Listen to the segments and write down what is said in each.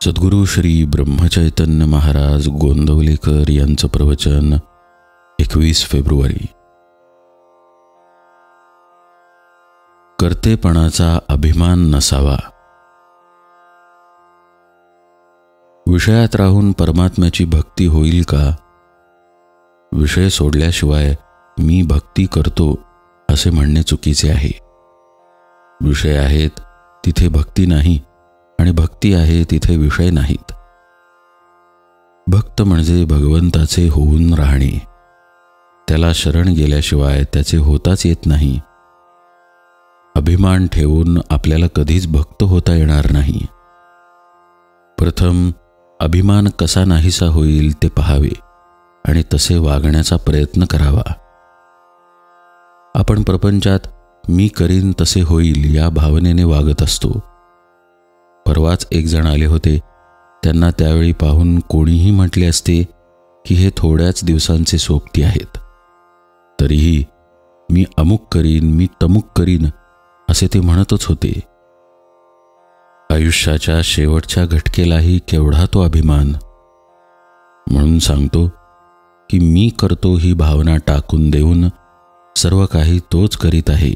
सद्गुरु श्री ब्रह्मचैतन्य महाराज गोंदवलेकर यांचं प्रवचन 21 फेब्रुवारी। कर्तेपणाचा अभिमान नसावा। विषयात राहून परमात्म्याची भक्ती होईल का? विषय सोडल्याशिवाय मी भक्ती करतो असे म्हणणे चुकीचे आहे। विषय आहेत तिथे भक्ती नाही आणि भक्ती आहे तिथे विषय नाहीत। भक्त म्हणजे भगवंताचे होऊन राहणे, त्याला शरण गेल्याशिवाय त्याचे होताच येत नाही। अभिमान ठेवून आपल्याला कधीच भक्त होता येणार नाही। प्रथम अभिमान कसा नाहीसा होईल ते पहावे आणि तसे वागण्याचा प्रयत्न करावा। आपण प्रपंचात मी करीन तसे होईल या भावनेने वागत असतो। परवाच एक जण आले होते, त्यांना त्यावेळी पाहून कोणीही म्हटले असते की हे थोड्याच दिवसांचे सोबती आहेत, तरीही मी अमुक करीन, मी तमुक करीन असे ते म्हणतच होते। आयुष्याच्या शेवटच्या घटकेलाही केवढा तो अभिमान। म्हणून सांगतो की मी करतो ही भावना टाकून देऊन सर्व काही तोच करीत आहे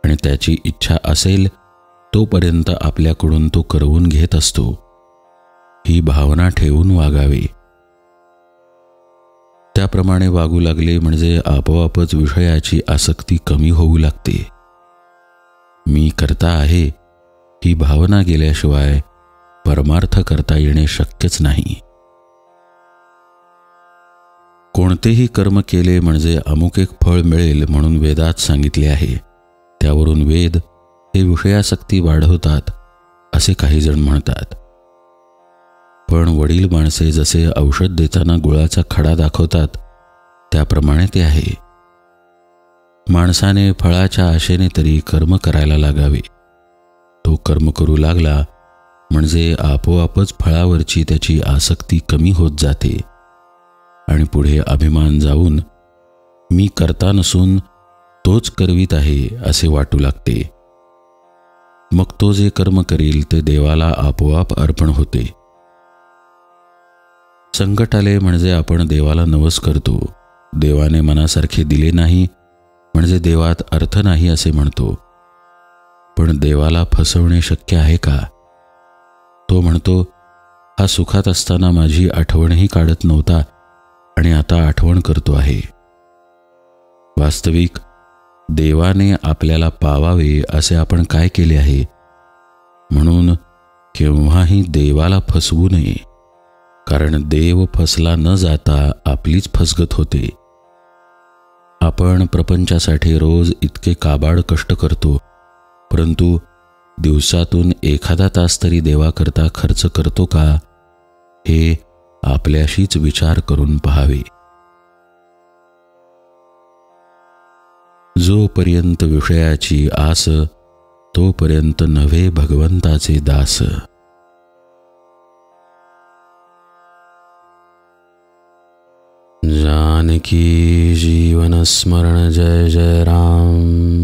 आणि त्याची इच्छा असेल तोपर्यंत आपल्याकडून तो करवून घेत असतो, ही भावना ठेवून वागावे। त्याप्रमाणे वागू लागले म्हणजे आपोआपच विषयाची आसक्ती कमी होऊ लागते। मी करता आहे ही भावना गेल्याशिवाय परमार्थ करता येणे शक्यच नाही। कोणतेही कर्म केले म्हणजे अमुक एक फळ मिळेल म्हणून वेदात सांगितले आहे, त्यावरून वेद हे विषयासक्ती वाढवतात असे काही जण म्हणतात। पण वडील माणसे जसे औषध देताना गुळाचा खडा दाखवतात त्याप्रमाणे ते आहे। माणसाने फळाच्या आशेने तरी कर्म करायला लागावे। तो कर्म करू लागला म्हणजे आपोआपच फळावरची त्याची आसक्ती कमी होत जाते आणि पुढे अभिमान जाऊन मी करता नसून तोच करवीत आहे असे वाटू लागते। मग तो जे कर्म करील ते देवाला आपोआप अर्पण होते। संकट आले म्हणजे आपण देवाला नवस करतो, देवाने मनासारखे दिले नाही म्हणजे देवात अर्थ नाही असे म्हणतो। पण देवाला फसवणे शक्य आहे का? तो म्हणतो, हा सुखात असताना माझी आठवणही काढत नव्हता आणि आता आठवण करतो आहे। वास्तविक देवाने आपल्याला पावावे असे आपण काय केले आहे? म्हणून केव्हाही देवाला फसवू नये, कारण देव फसला न जाता आपलीच फसगत होते। आपण प्रपंचासाठी रोज इतके काबाड कष्ट करतो, परंतु दिवसातून एखादा तास तरी देवाकरता खर्च करतो का, हे आपल्याशीच विचार करून पहावे। जोपर्यंत विषयाची आस तोपर्यंत नव्हे भगवंताचे दास। जानकी जीवन स्मरण जय जय राम।